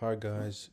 Hi guys.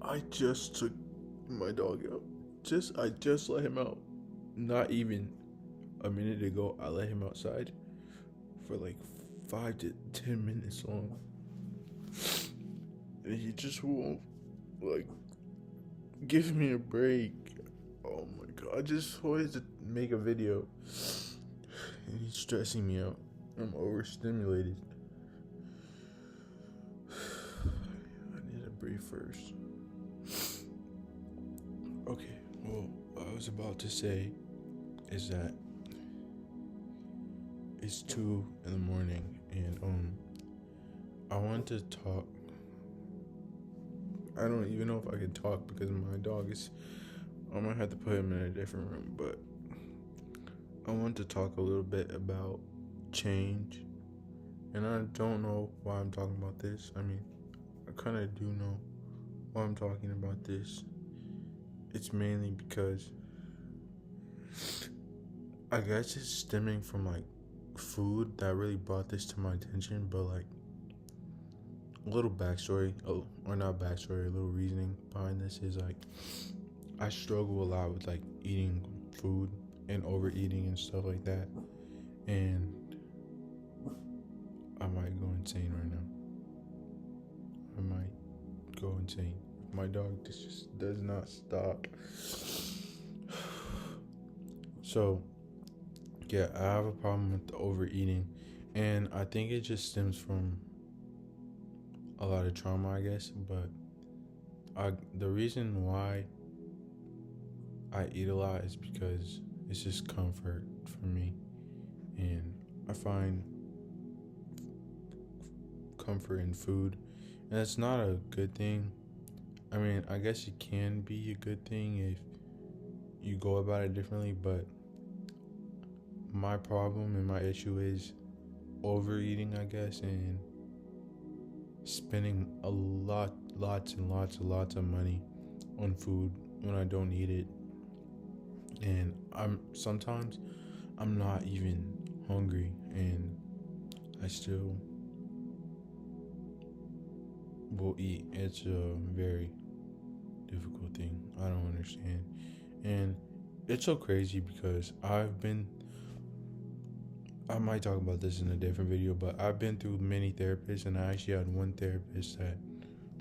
I just took my dog out. I just let him out. Not even a minute ago I let him outside for like 5 to 10 minutes long. And he just won't like give me a break. Oh my god, I just wanted to make a video. And he's stressing me out. I'm overstimulated. I need to breathe first. Okay, well, what I was about to say is that it's 2 in the morning and I want to talk. I don't even know if I can talk because my dog is I might have to put him in a different room, but I want to talk a little bit about change. And I don't know why I'm talking about this. I mean, I kind of do know why I'm talking about this. It's mainly because I guess it's stemming from like food that really brought this to my attention, but like a little backstory, or not backstory, a little reasoning behind this is like I struggle a lot with like eating food and overeating and stuff like that, and I might go insane right now. I might go insane. My dog just does not stop. So yeah, I have a problem with the overeating, and I think it just stems from a lot of trauma, I guess. But the reason why I eat a lot is because it's just comfort for me, and I find comfort in food, and it's not a good thing. I mean, I guess it can be a good thing if you go about it differently, but my problem and my issue is overeating, I guess, and spending lots of money on food when I don't need it. And I'm not even hungry, and I still will eat. It's a very difficult thing. I don't understand. And it's so crazy because I might talk about this in a different video, but I've been through many therapists, and I actually had one therapist that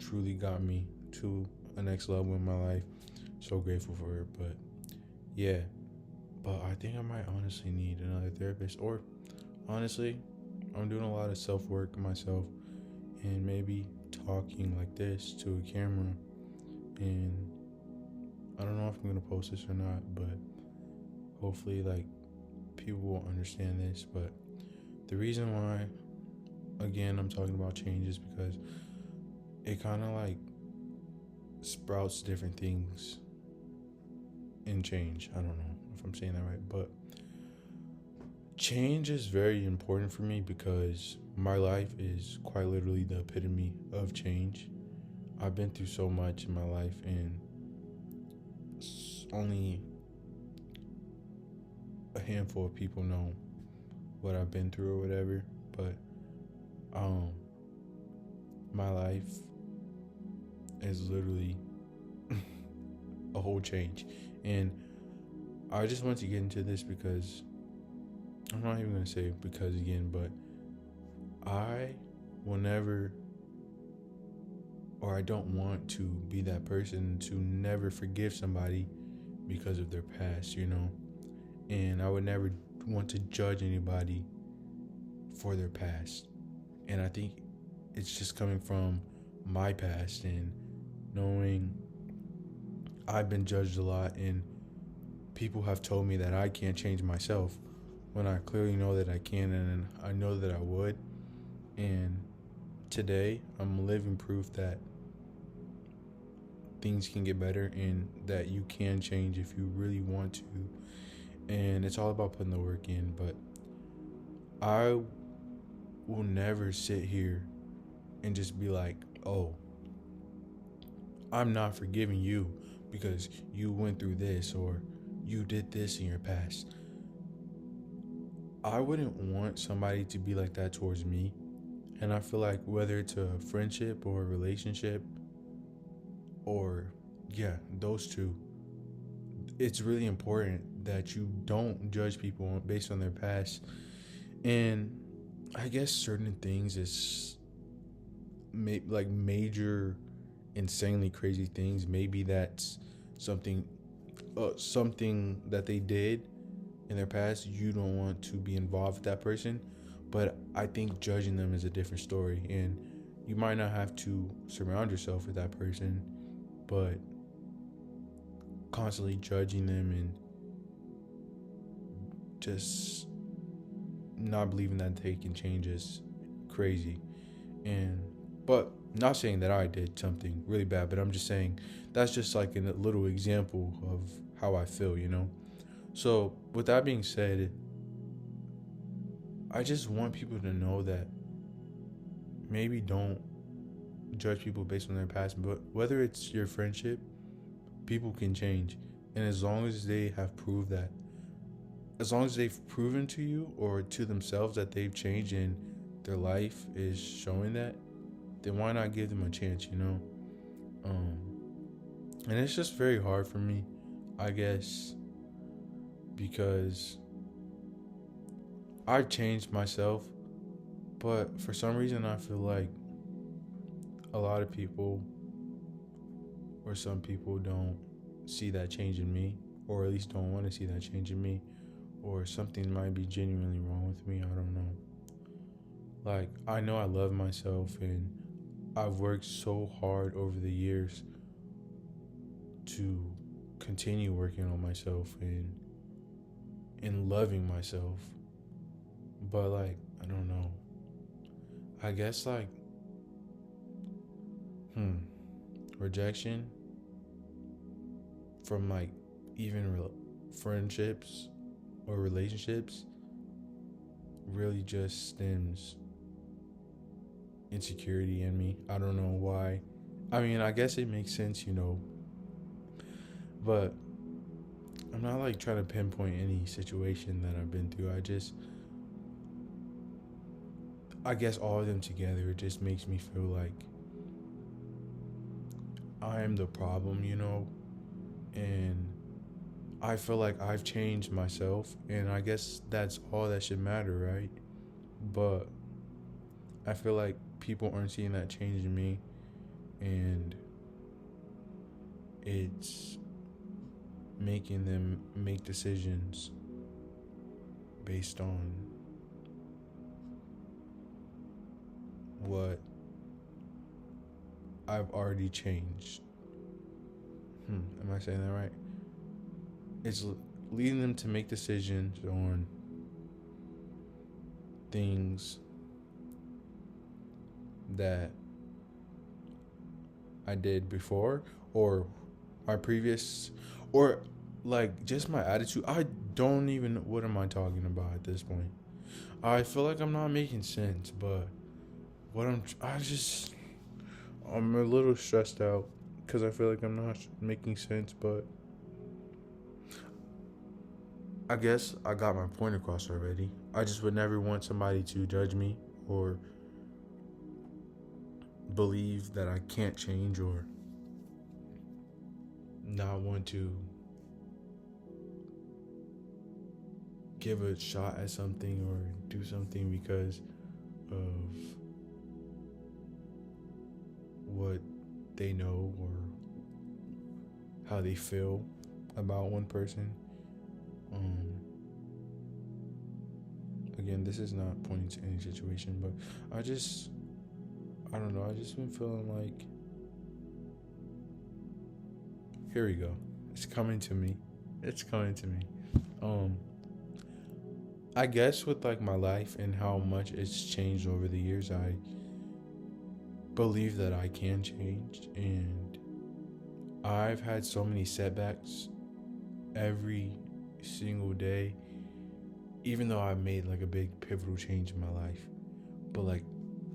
truly got me to a next level in my life. So grateful for her. But yeah, but I think I might honestly need another therapist, or honestly, I'm doing a lot of self work myself, and maybe talking like this to a camera. And I don't know if I'm gonna post this or not, but hopefully, like, people will understand this. But the reason why, again, I'm talking about change is because it kind of like sprouts different things in change. I don't know if I'm saying that right, but change is very important for me because my life is quite literally the epitome of change. I've been through so much in my life, and only a handful of people know what I've been through or whatever. But um, my life is literally a whole change, and I just want to get into this because I'm not even gonna say because again, but I will never, or I don't want to be that person to never forgive somebody because of their past, and I would never want to judge anybody for their past. And I think it's just coming from my past and knowing I've been judged a lot, and people have told me that I can't change myself when I clearly know that I can, and I know that I would. And today, I'm living proof that things can get better and that you can change if you really want to. And it's all about putting the work in. But I will never sit here and just be like, oh, I'm not forgiving you because you went through this or you did this in your past. I wouldn't want somebody to be like that towards me. And I feel like whether it's a friendship or a relationship or, yeah, those two, it's really important that you don't judge people based on their past. And I guess certain things is like major, insanely crazy things. Maybe that's something, something that they did in their past. You don't want to be involved with that person, but I think judging them is a different story. And you might not have to surround yourself with that person, but constantly judging them and just not believing that they can change is crazy. And but not saying that I did something really bad, but I'm just saying that's just like a little example of how I feel. So with that being said, I just want people to know that maybe don't judge people based on their past, but whether it's your friendship, people can change. And as long as they have proved that, as long as they've proven to you or to themselves that they've changed and their life is showing that, then why not give them a chance? And it's just very hard for me, I guess, because I've changed myself, but for some reason I feel like a lot of people or some people don't see that change in me, or at least don't want to see that change in me, or something might be genuinely wrong with me. I don't know. Like, I know I love myself, and I've worked so hard over the years to continue working on myself and loving myself. But like, I don't know. I guess like rejection from like even friendships or relationships really just stems insecurity in me. I don't know why. I mean, I guess it makes sense, but I'm not like trying to pinpoint any situation that I've been through. I guess all of them together, it just makes me feel like I am the problem, and I feel like I've changed myself, and I guess that's all that should matter, right? But I feel like people aren't seeing that change in me, and it's making them make decisions based on what I've already changed. Am I saying that right? It's leading them to make decisions on things that I did before, or my previous, or like just my attitude. I don't even, what am I talking about at this point? I feel like I'm not making sense, but I'm a little stressed out because I feel like I'm not making sense, but I guess I got my point across already. I just would never want somebody to judge me or believe that I can't change or not want to give a shot at something or do something because of what they know or how they feel about one person. and this is not pointing to any situation, but I don't know. I just been feeling like, here we go. It's coming to me. It's coming to me. I guess with like my life and how much it's changed over the years, I believe that I can change, and I've had so many setbacks every single day, even though I made like a big pivotal change in my life. But like,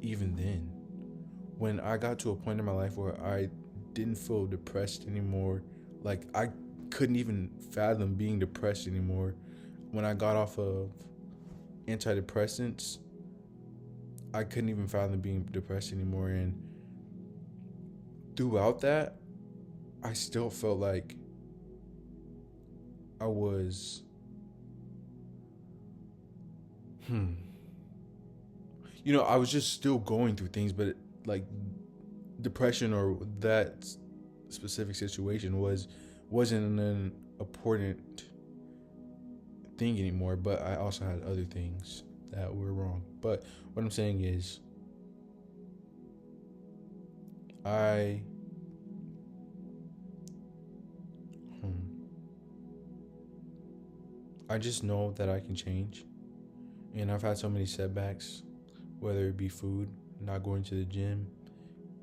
even then, when I got to a point in my life where I didn't feel depressed anymore, like I couldn't even fathom being depressed anymore. When I got off of antidepressants, I couldn't even fathom being depressed anymore. And throughout that, I still felt like I was, I was just still going through things, but like depression or that specific situation wasn't an important thing anymore. But I also had other things that were wrong. But what I'm saying is, I just know that I can change. And I've had so many setbacks, whether it be food, not going to the gym,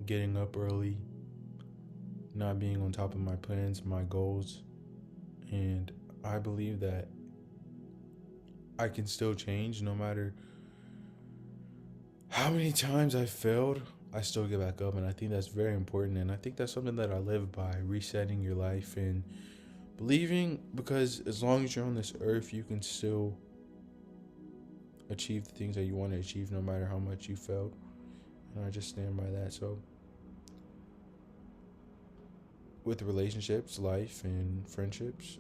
getting up early, not being on top of my plans, my goals. And I believe that I can still change no matter how many times I failed. I still get back up, and I think that's very important. And I think that's something that I live by, resetting your life and believing, because as long as you're on this earth, you can still achieve the things that you want to achieve no matter how much you failed. And I just stand by that. So with relationships, life, and friendships,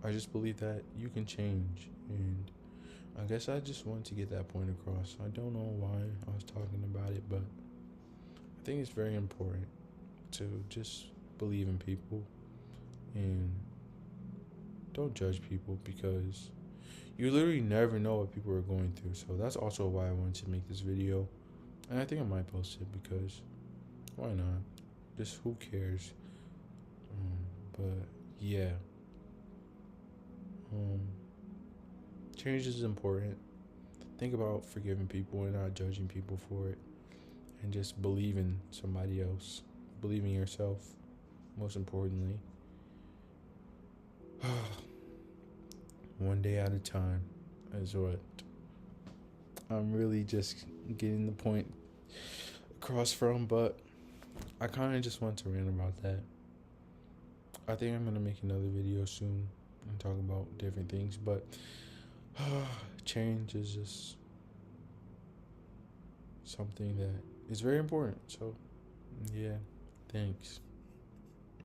I just believe that you can change. And I guess I just wanted to get that point across. I don't know why I was talking about it, but I think it's very important to just believe in people and don't judge people, because you literally never know what people are going through. So that's also why I wanted to make this video. And I think I might post it, because why not? Just who cares? But yeah. Change is important. Think about forgiving people and not judging people for it. And just believe in somebody else. Believe in yourself, most importantly. One day at a time is what I'm really just getting the point across from. But I kind of just want to rant about that. I think I'm going to make another video soon and talk about different things. But change is just something that is very important. So, yeah, thanks.